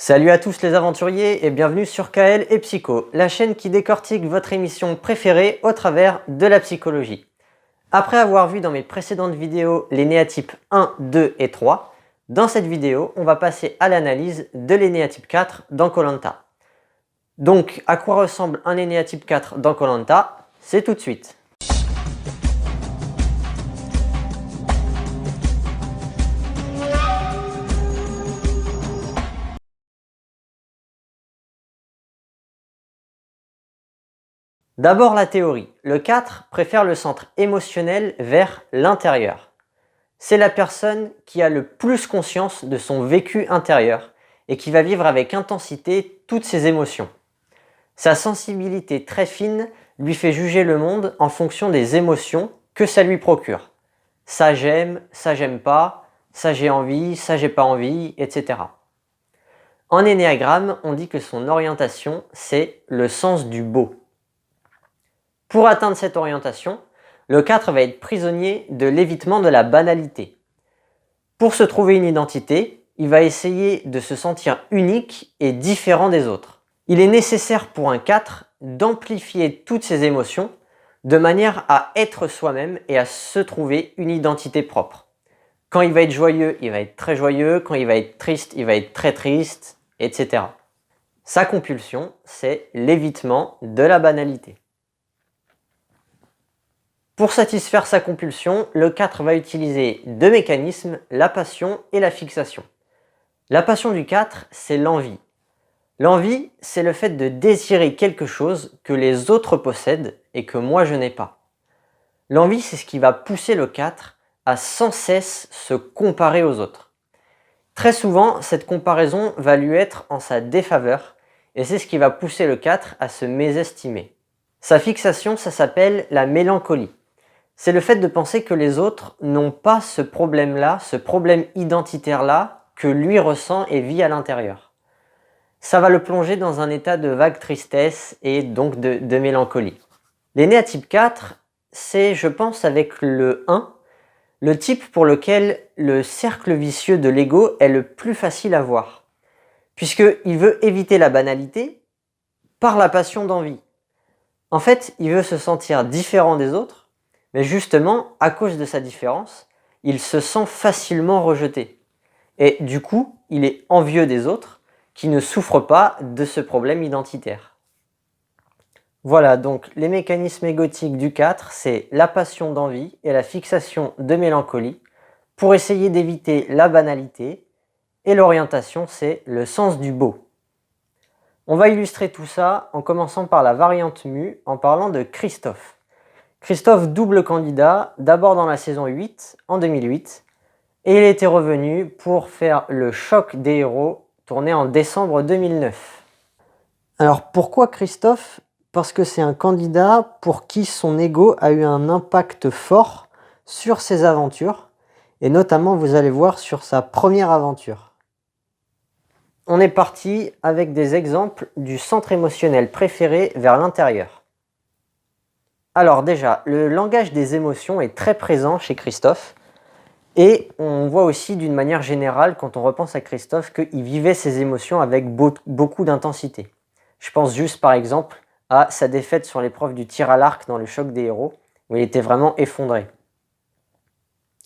Salut à tous les aventuriers et bienvenue sur KL et Psycho, la chaîne qui décortique votre émission préférée au travers de la psychologie. Après avoir vu dans mes précédentes vidéos les néatypes 1, 2 et 3, dans cette vidéo, on va passer à l'analyse de l'énéatype 4 dans koh Lanta. Donc, à quoi ressemble un énéatype 4 dans koh Lanta? C'est tout de suite. D'abord la théorie. Le 4 préfère le centre émotionnel vers l'intérieur. C'est la personne qui a le plus conscience de son vécu intérieur et qui va vivre avec intensité toutes ses émotions. Sa sensibilité très fine lui fait juger le monde en fonction des émotions que ça lui procure. Ça j'aime pas, ça j'ai envie, ça j'ai pas envie, etc. En énéagramme, on dit que son orientation, c'est le sens du beau. Pour atteindre cette orientation, le 4 va être prisonnier de l'évitement de la banalité. Pour se trouver une identité, il va essayer de se sentir unique et différent des autres. Il est nécessaire pour un 4 d'amplifier toutes ses émotions de manière à être soi-même et à se trouver une identité propre. Quand il va être joyeux, il va être très joyeux. Quand il va être triste, il va être très triste, etc. Sa compulsion, c'est l'évitement de la banalité. Pour satisfaire sa compulsion, le 4 va utiliser deux mécanismes, la passion et la fixation. La passion du 4, c'est l'envie. L'envie, c'est le fait de désirer quelque chose que les autres possèdent et que moi je n'ai pas. L'envie, c'est ce qui va pousser le 4 à sans cesse se comparer aux autres. Très souvent, cette comparaison va lui être en sa défaveur et c'est ce qui va pousser le 4 à se mésestimer. Sa fixation, ça s'appelle la mélancolie. C'est le fait de penser que les autres n'ont pas ce problème-là, ce problème identitaire-là que lui ressent et vit à l'intérieur. Ça va le plonger dans un état de vague tristesse et donc de mélancolie. L'énéatype 4, c'est, je pense, avec le 1, le type pour lequel le cercle vicieux de l'ego est le plus facile à voir, puisqu'il veut éviter la banalité par la passion d'envie. En fait, il veut se sentir différent des autres, mais justement, à cause de sa différence, il se sent facilement rejeté. Et du coup, il est envieux des autres qui ne souffrent pas de ce problème identitaire. Voilà, donc les mécanismes égotiques du 4, c'est la passion d'envie et la fixation de mélancolie pour essayer d'éviter la banalité. Et l'orientation, c'est le sens du beau. On va illustrer tout ça en commençant par la variante mu en parlant de Christophe. Christophe, double candidat, d'abord dans la saison 8, en 2008, et il était revenu pour faire le choc des héros, tourné en décembre 2009. Alors pourquoi Christophe? Parce que c'est un candidat pour qui son ego a eu un impact fort sur ses aventures, et notamment vous allez voir sur sa première aventure. On est parti avec des exemples du centre émotionnel préféré vers l'intérieur. Alors déjà, le langage des émotions est très présent chez Christophe et on voit aussi d'une manière générale quand on repense à Christophe qu'il vivait ses émotions avec beaucoup d'intensité. Je pense juste par exemple à sa défaite sur l'épreuve du tir à l'arc dans le choc des héros où il était vraiment effondré.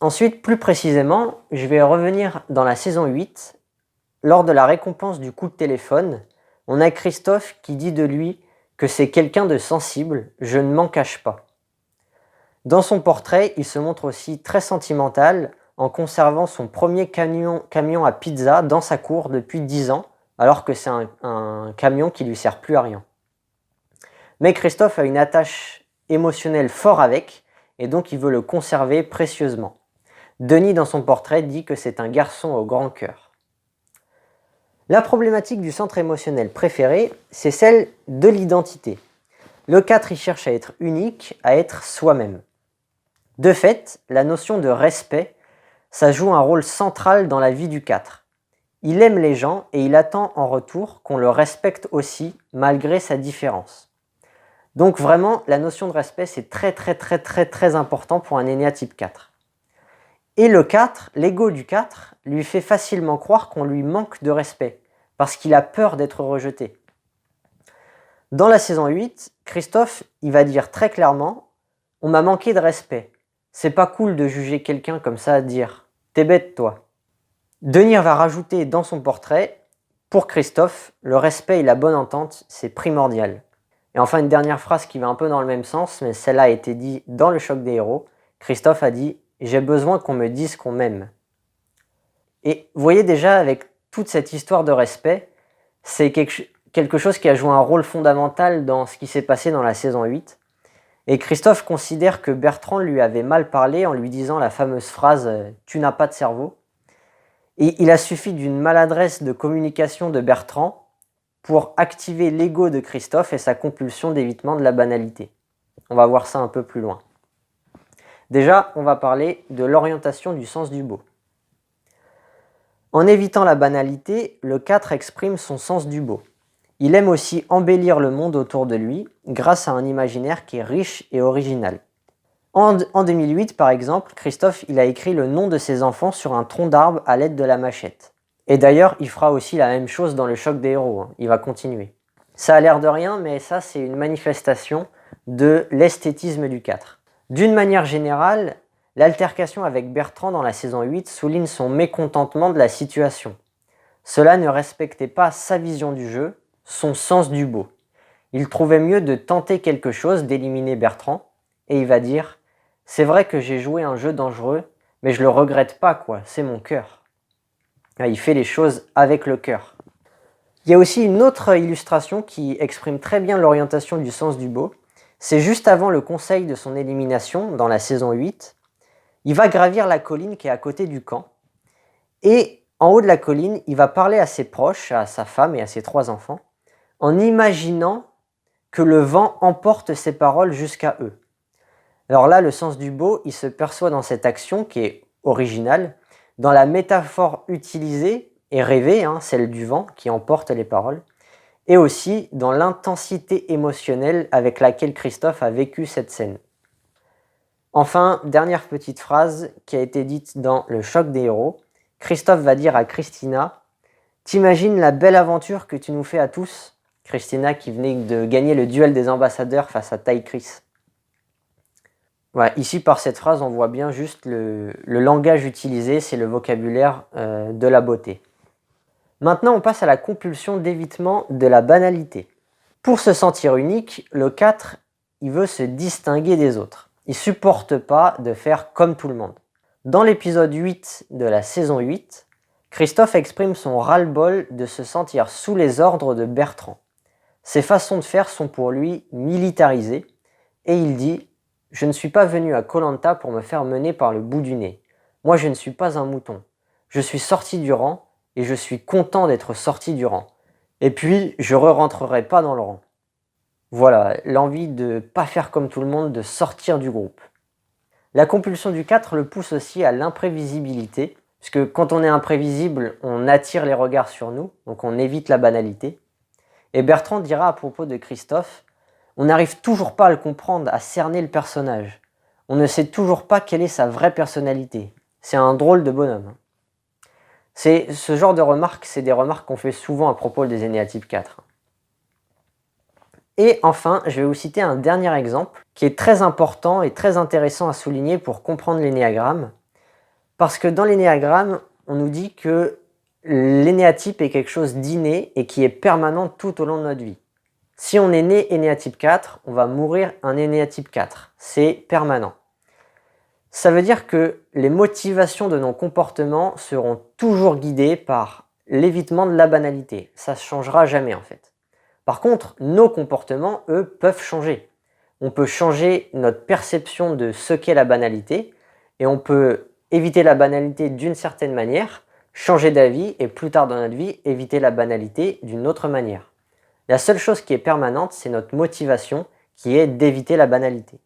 Ensuite, plus précisément, je vais revenir dans la saison 8. Lors de la récompense du coup de téléphone, on a Christophe qui dit de lui que c'est quelqu'un de sensible, je ne m'en cache pas. Dans son portrait, il se montre aussi très sentimental en conservant son premier camion à pizza dans sa cour depuis 10 ans, alors que c'est un camion qui lui sert plus à rien. Mais Christophe a une attache émotionnelle forte avec, et donc il veut le conserver précieusement. Denis, dans son portrait, dit que c'est un garçon au grand cœur. La problématique du centre émotionnel préféré, c'est celle de l'identité. Le 4, il cherche à être unique, à être soi-même. De fait, la notion de respect, ça joue un rôle central dans la vie du 4. Il aime les gens et il attend en retour qu'on le respecte aussi, malgré sa différence. Donc vraiment, la notion de respect, c'est très important pour un énéatype 4. Et le 4, l'ego du 4, lui fait facilement croire qu'on lui manque de respect, parce qu'il a peur d'être rejeté. Dans la saison 8, Christophe, il va dire très clairement « On m'a manqué de respect. C'est pas cool de juger quelqu'un comme ça, à dire « T'es bête, toi ». Denire va rajouter dans son portrait « Pour Christophe, le respect et la bonne entente, c'est primordial ». Et enfin, une dernière phrase qui va un peu dans le même sens, mais celle-là a été dite dans le choc des héros. Christophe a dit « J'ai besoin qu'on me dise qu'on m'aime ». Et vous voyez déjà, avec toute cette histoire de respect, c'est quelque chose qui a joué un rôle fondamental dans ce qui s'est passé dans la saison 8. Et Christophe considère que Bertrand lui avait mal parlé en lui disant la fameuse phrase « Tu n'as pas de cerveau ». Et il a suffi d'une maladresse de communication de Bertrand pour activer l'ego de Christophe et sa compulsion d'évitement de la banalité. On va voir ça un peu plus loin. Déjà, on va parler de l'orientation du sens du beau. En évitant la banalité, le 4 exprime son sens du beau. Il aime aussi embellir le monde autour de lui grâce à un imaginaire qui est riche et original. En 2008, par exemple, Christophe il a écrit le nom de ses enfants sur un tronc d'arbre à l'aide de la machette. Et d'ailleurs, il fera aussi la même chose dans le choc des héros, il va continuer. Ça a l'air de rien, mais ça c'est une manifestation de l'esthétisme du 4. D'une manière générale, l'altercation avec Bertrand dans la saison 8 souligne son mécontentement de la situation. Cela ne respectait pas sa vision du jeu, son sens du beau. Il trouvait mieux de tenter quelque chose, d'éliminer Bertrand, et il va dire « C'est vrai que j'ai joué un jeu dangereux, mais je le regrette pas quoi, c'est mon cœur. » Il fait les choses avec le cœur. Il y a aussi une autre illustration qui exprime très bien l'orientation du sens du beau. C'est juste avant le conseil de son élimination, dans la saison 8. Il va gravir la colline qui est à côté du camp. Et en haut de la colline, il va parler à ses proches, à sa femme et à ses 3 enfants, en imaginant que le vent emporte ses paroles jusqu'à eux. Alors là, le sens du beau, il se perçoit dans cette action qui est originale, dans la métaphore utilisée et rêvée, celle du vent qui emporte les paroles, et aussi dans l'intensité émotionnelle avec laquelle Christophe a vécu cette scène. Enfin, dernière petite phrase qui a été dite dans le choc des héros, Christophe va dire à Christina « T'imagines la belle aventure que tu nous fais à tous ?» Christina qui venait de gagner le duel des ambassadeurs face à Ty Chris. Voilà, ici par cette phrase on voit bien juste le langage utilisé, c'est le vocabulaire de la beauté. Maintenant on passe à la compulsion d'évitement de la banalité. Pour se sentir unique, le 4 il veut se distinguer des autres. Il ne supporte pas de faire comme tout le monde. Dans l'épisode 8 de la saison 8, Christophe exprime son ras-le-bol de se sentir sous les ordres de Bertrand. Ses façons de faire sont pour lui militarisées et il dit « Je ne suis pas venu à Koh Lanta pour me faire mener par le bout du nez. Moi je ne suis pas un mouton. Je suis sorti du rang et je suis content d'être sorti du rang. Et puis je re-rentrerai pas dans le rang. » Voilà, l'envie de ne pas faire comme tout le monde, de sortir du groupe. La compulsion du 4 le pousse aussi à l'imprévisibilité, puisque quand on est imprévisible, on attire les regards sur nous, donc on évite la banalité. Et Bertrand dira à propos de Christophe, on n'arrive toujours pas à le comprendre, à cerner le personnage. On ne sait toujours pas quelle est sa vraie personnalité. C'est un drôle de bonhomme. Ce genre de remarques, c'est des remarques qu'on fait souvent à propos des énéatypes 4. Et enfin, je vais vous citer un dernier exemple qui est très important et très intéressant à souligner pour comprendre l'énéagramme. Parce que dans l'énéagramme, on nous dit que l'énéatype est quelque chose d'inné et qui est permanent tout au long de notre vie. Si on est né énéatype 4, on va mourir un énéatype 4. C'est permanent. Ça veut dire que les motivations de nos comportements seront toujours guidées par l'évitement de la banalité. Ça ne changera jamais en fait. Par contre, nos comportements, eux, peuvent changer. On peut changer notre perception de ce qu'est la banalité et on peut éviter la banalité d'une certaine manière, changer d'avis et plus tard dans notre vie, éviter la banalité d'une autre manière. La seule chose qui est permanente, c'est notre motivation qui est d'éviter la banalité.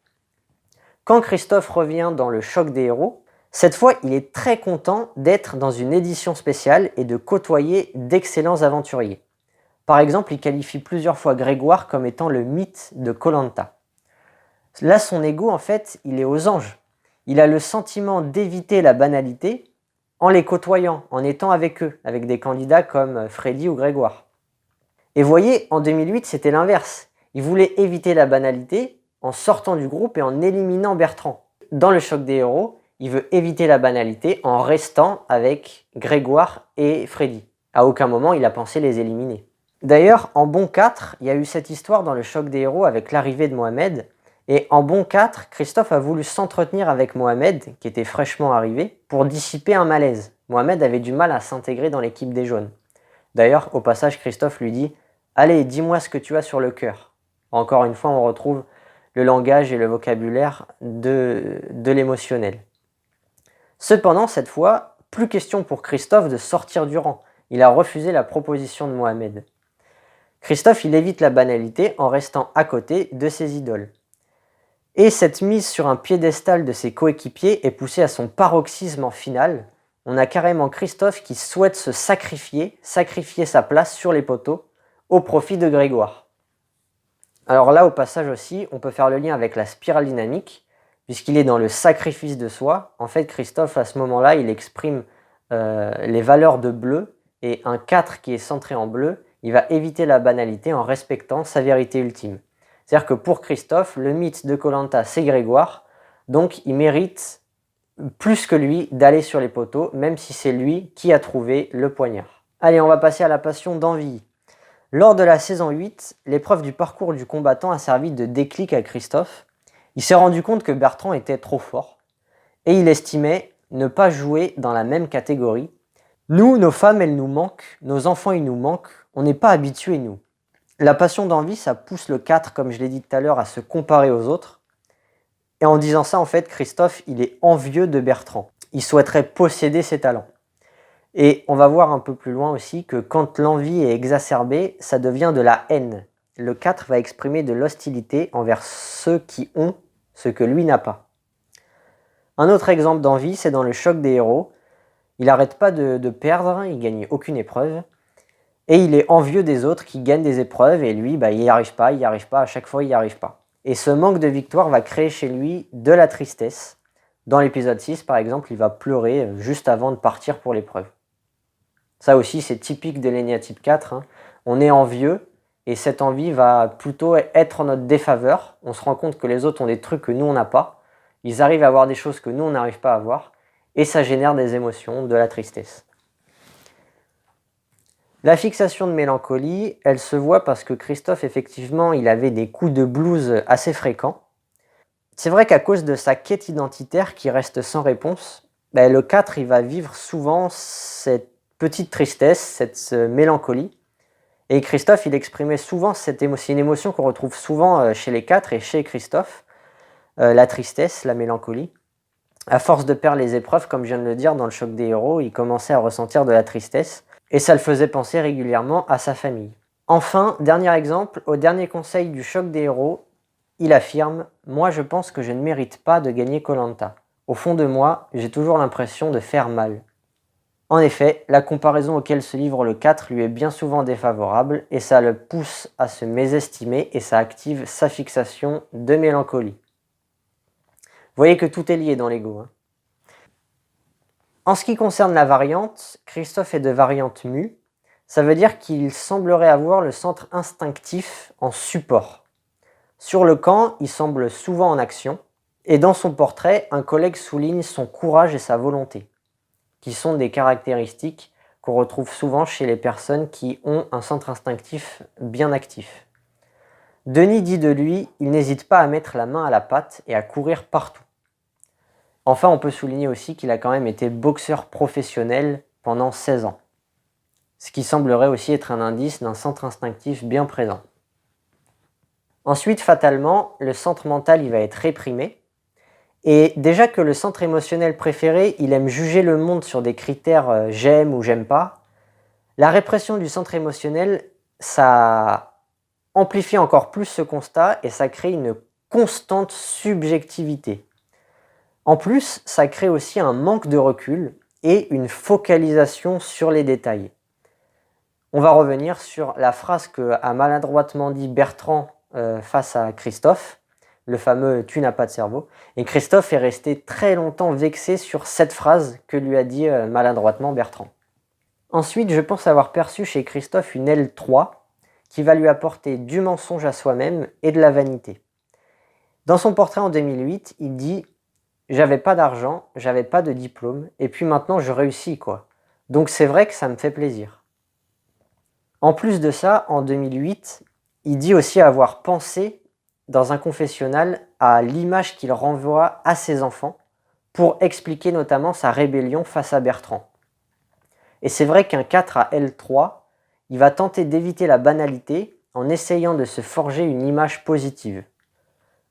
Quand Christophe revient dans le choc des héros, cette fois, il est très content d'être dans une édition spéciale et de côtoyer d'excellents aventuriers. Par exemple, il qualifie plusieurs fois Grégoire comme étant le mythe de Koh Lanta. Là, son ego, en fait, il est aux anges. Il a le sentiment d'éviter la banalité en les côtoyant, en étant avec eux, avec des candidats comme Freddy ou Grégoire. Et voyez, en 2008, c'était l'inverse. Il voulait éviter la banalité en sortant du groupe et en éliminant Bertrand. Dans le choc des héros, il veut éviter la banalité en restant avec Grégoire et Freddy. À aucun moment, il a pensé les éliminer. D'ailleurs, en Bon 4, il y a eu cette histoire dans le choc des héros avec l'arrivée de Mohamed. Et en Bon 4, Christophe a voulu s'entretenir avec Mohamed, qui était fraîchement arrivé, pour dissiper un malaise. Mohamed avait du mal à s'intégrer dans l'équipe des jaunes. D'ailleurs, au passage, Christophe lui dit « Allez, dis-moi ce que tu as sur le cœur ». Encore une fois, on retrouve le langage et le vocabulaire de l'émotionnel. Cependant, cette fois, plus question pour Christophe de sortir du rang. Il a refusé la proposition de Mohamed. Christophe, il évite la banalité en restant à côté de ses idoles. Et cette mise sur un piédestal de ses coéquipiers est poussée à son paroxysme en finale. On a carrément Christophe qui souhaite se sacrifier sa place sur les poteaux au profit de Grégoire. Alors là, au passage aussi, on peut faire le lien avec la spirale dynamique, puisqu'il est dans le sacrifice de soi. En fait, Christophe, à ce moment-là, il exprime les valeurs de bleu, et un 4 qui est centré en bleu, il va éviter la banalité en respectant sa vérité ultime. C'est-à-dire que pour Christophe, le mythe de Koh-Lanta, c'est Grégoire, donc il mérite plus que lui d'aller sur les poteaux, même si c'est lui qui a trouvé le poignard. Allez, on va passer à la passion d'Envie. Lors de la saison 8, l'épreuve du parcours du combattant a servi de déclic à Christophe. Il s'est rendu compte que Bertrand était trop fort, et il estimait ne pas jouer dans la même catégorie. Nous, nos femmes, elles nous manquent, nos enfants, ils nous manquent, on n'est pas habitués, nous. La passion d'envie, ça pousse le 4, comme je l'ai dit tout à l'heure, à se comparer aux autres. Et en disant ça, en fait, Christophe, il est envieux de Bertrand. Il souhaiterait posséder ses talents. Et on va voir un peu plus loin aussi que quand l'envie est exacerbée, ça devient de la haine. Le 4 va exprimer de l'hostilité envers ceux qui ont ce que lui n'a pas. Un autre exemple d'envie, c'est dans le choc des héros. Il n'arrête pas de perdre, il ne gagne aucune épreuve. Et il est envieux des autres qui gagnent des épreuves et lui, il n'y arrive pas, à chaque fois il n'y arrive pas. Et ce manque de victoire va créer chez lui de la tristesse. Dans l'épisode 6, par exemple, il va pleurer juste avant de partir pour l'épreuve. Ça aussi, c'est typique de l'énéatype 4. Hein. On est envieux et cette envie va plutôt être en notre défaveur. On se rend compte que les autres ont des trucs que nous, on n'a pas. Ils arrivent à avoir des choses que nous, on n'arrive pas à avoir. Et ça génère des émotions, de la tristesse. La fixation de mélancolie, elle se voit parce que Christophe, effectivement, il avait des coups de blues assez fréquents. C'est vrai qu'à cause de sa quête identitaire qui reste sans réponse, le 4, il va vivre souvent cette petite tristesse, cette mélancolie. Et Christophe, il exprimait souvent cette émotion. C'est une émotion qu'on retrouve souvent chez les 4 et chez Christophe. La tristesse, la mélancolie. À force de perdre les épreuves, comme je viens de le dire, dans le choc des héros, il commençait à ressentir de la tristesse. Et ça le faisait penser régulièrement à sa famille. Enfin, dernier exemple, au dernier conseil du choc des héros, il affirme « Moi je pense que je ne mérite pas de gagner Koh-Lanta. Au fond de moi, j'ai toujours l'impression de faire mal. » En effet, la comparaison auquel se livre le 4 lui est bien souvent défavorable et ça le pousse à se mésestimer et ça active sa fixation de mélancolie. Vous voyez que tout est lié dans l'ego. Hein. En ce qui concerne la variante, Christophe est de variante mu. Ça veut dire qu'il semblerait avoir le centre instinctif en support. Sur le camp, il semble souvent en action. Et dans son portrait, un collègue souligne son courage et sa volonté, qui sont des caractéristiques qu'on retrouve souvent chez les personnes qui ont un centre instinctif bien actif. Denis dit de lui, il n'hésite pas à mettre la main à la pâte et à courir partout. Enfin, on peut souligner aussi qu'il a quand même été boxeur professionnel pendant 16 ans. Ce qui semblerait aussi être un indice d'un centre instinctif bien présent. Ensuite, fatalement, le centre mental il va être réprimé. Et déjà que le centre émotionnel préféré, il aime juger le monde sur des critères j'aime ou j'aime pas, la répression du centre émotionnel, ça amplifie encore plus ce constat et ça crée une constante subjectivité. En plus, ça crée aussi un manque de recul et une focalisation sur les détails. On va revenir sur la phrase qu'a maladroitement dit Bertrand face à Christophe. le fameux tu n'as pas de cerveau. Et Christophe est resté très longtemps vexé sur cette phrase que lui a dit maladroitement Bertrand. Ensuite, je pense avoir perçu chez Christophe une L3 qui va lui apporter du mensonge à soi-même et de la vanité. Dans son portrait en 2008, il dit « J'avais pas d'argent, j'avais pas de diplôme, et puis maintenant je réussis quoi. Donc c'est vrai que ça me fait plaisir. » En plus de ça, en 2008, il dit aussi avoir pensé dans un confessionnal à l'image qu'il renvoie à ses enfants pour expliquer notamment sa rébellion face à Bertrand. Et c'est vrai qu'un 4 à L3, il va tenter d'éviter la banalité en essayant de se forger une image positive.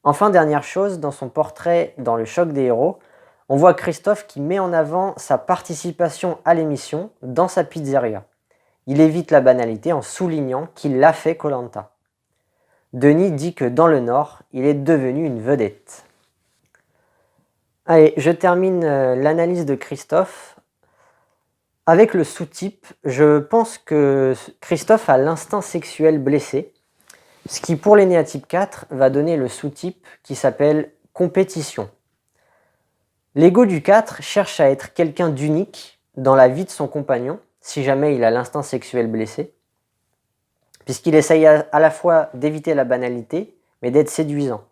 Enfin, dernière chose, dans son portrait dans Le Choc des héros, on voit Christophe qui met en avant sa participation à l'émission dans sa pizzeria. Il évite la banalité en soulignant qu'il l'a fait koh Lanta. Denis dit que dans le Nord, il est devenu une vedette. Allez, je termine l'analyse de Christophe. Avec le sous-type, je pense que Christophe a l'instinct sexuel blessé, ce qui pour l'énéatype 4 va donner le sous-type qui s'appelle compétition. L'ego du 4 cherche à être quelqu'un d'unique dans la vie de son compagnon, si jamais il a l'instinct sexuel blessé, puisqu'il essaye à la fois d'éviter la banalité, mais d'être séduisant.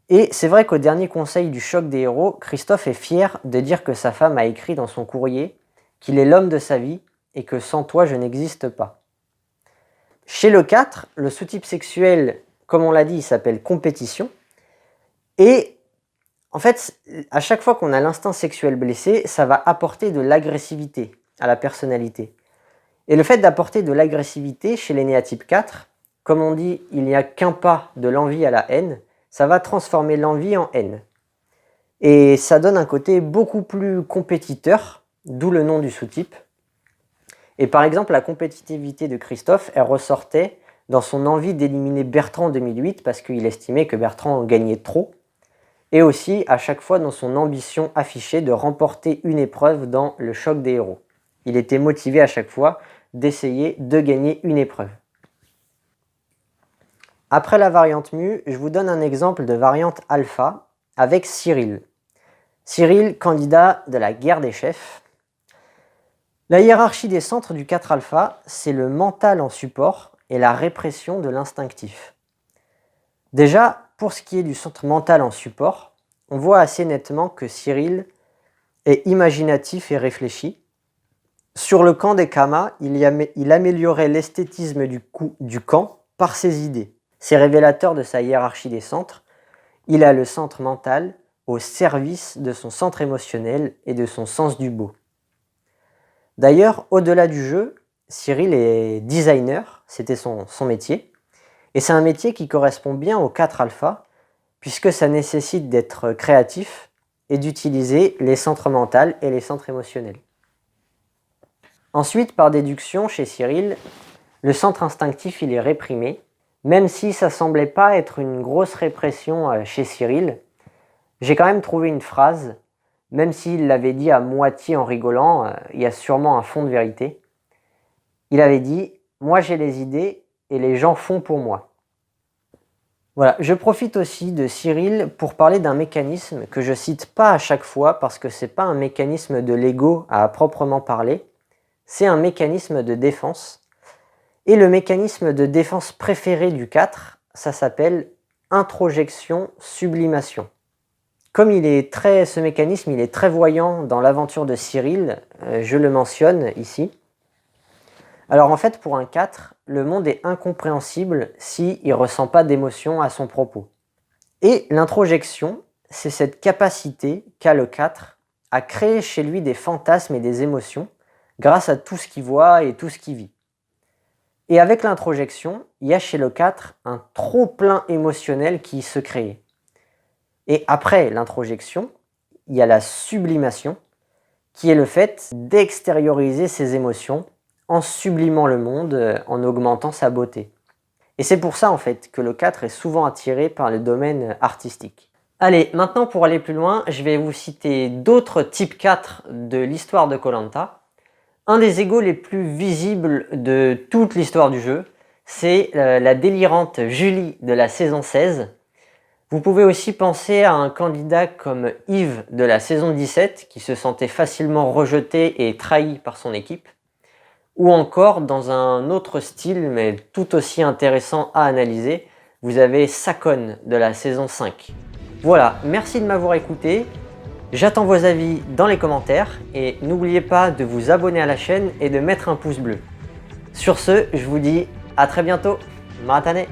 Et c'est vrai qu'au dernier conseil du choc des héros, Christophe est fier de dire que sa femme a écrit dans son courrier qu'il est l'homme de sa vie et que sans toi je n'existe pas. Chez le 4, le sous-type sexuel, comme on l'a dit, il s'appelle compétition. Et en fait, à chaque fois qu'on a l'instinct sexuel blessé, ça va apporter de l'agressivité à la personnalité. Et le fait d'apporter de l'agressivité chez l'énéatype 4, comme on dit, il n'y a qu'un pas de l'envie à la haine, ça va transformer l'envie en haine. Et ça donne un côté beaucoup plus compétiteur, d'où le nom du sous-type. Et par exemple, la compétitivité de Christophe, elle ressortait dans son envie d'éliminer Bertrand en 2008 parce qu'il estimait que Bertrand gagnait trop. Et aussi à chaque fois dans son ambition affichée de remporter une épreuve dans le choc des héros. Il était motivé à chaque fois d'essayer de gagner une épreuve. Après la variante mu, je vous donne un exemple de variante alpha avec Cyril. Cyril, candidat de la guerre des chefs. La hiérarchie des centres du 4 alpha, c'est le mental en support et la répression de l'instinctif. Déjà, pour ce qui est du centre mental en support, on voit assez nettement que Cyril est imaginatif et réfléchi. Sur le camp des Kama, il améliorait l'esthétisme du camp par ses idées. C'est révélateur de sa hiérarchie des centres. Il a le centre mental au service de son centre émotionnel et de son sens du beau. D'ailleurs, au-delà du jeu, Cyril est designer, c'était son métier. Et c'est un métier qui correspond bien au 4 alpha, puisque ça nécessite d'être créatif et d'utiliser les centres mentaux et les centres émotionnels. Ensuite, par déduction, chez Cyril, le centre instinctif il est réprimé, même si ça semblait pas être une grosse répression chez Cyril. J'ai quand même trouvé une phrase, même s'il l'avait dit à moitié en rigolant, il y a sûrement un fond de vérité. Il avait dit « Moi j'ai les idées et les gens font pour moi ». Voilà, je profite aussi de Cyril pour parler d'un mécanisme que je cite pas à chaque fois parce que c'est pas un mécanisme de l'ego à proprement parler, c'est un mécanisme de défense. Et le mécanisme de défense préféré du 4, ça s'appelle introjection-sublimation. Comme ce mécanisme il est très voyant dans l'aventure de Cyril, je le mentionne ici. Alors en fait, pour un 4, le monde est incompréhensible s'il ne ressent pas d'émotion à son propos. Et l'introjection, c'est cette capacité qu'a le 4 à créer chez lui des fantasmes et des émotions grâce à tout ce qu'il voit et tout ce qu'il vit. Et avec l'introjection, il y a chez le 4 un trop-plein émotionnel qui se crée. Et après l'introjection, il y a la sublimation, qui est le fait d'extérioriser ses émotions en sublimant le monde, en augmentant sa beauté. Et c'est pour ça en fait que le 4 est souvent attiré par le domaine artistique. Allez, maintenant pour aller plus loin, je vais vous citer d'autres types 4 de l'histoire de koh Lanta. Un des égos les plus visibles de toute l'histoire du jeu, c'est la délirante Julie de la saison 16. Vous pouvez aussi penser à un candidat comme Yves de la saison 17 qui se sentait facilement rejeté et trahi par son équipe. Ou encore dans un autre style mais tout aussi intéressant à analyser, vous avez Sakon de la saison 5. Voilà, merci de m'avoir écouté. J'attends vos avis dans les commentaires et n'oubliez pas de vous abonner à la chaîne et de mettre un pouce bleu. Sur ce, je vous dis à très bientôt. Matane!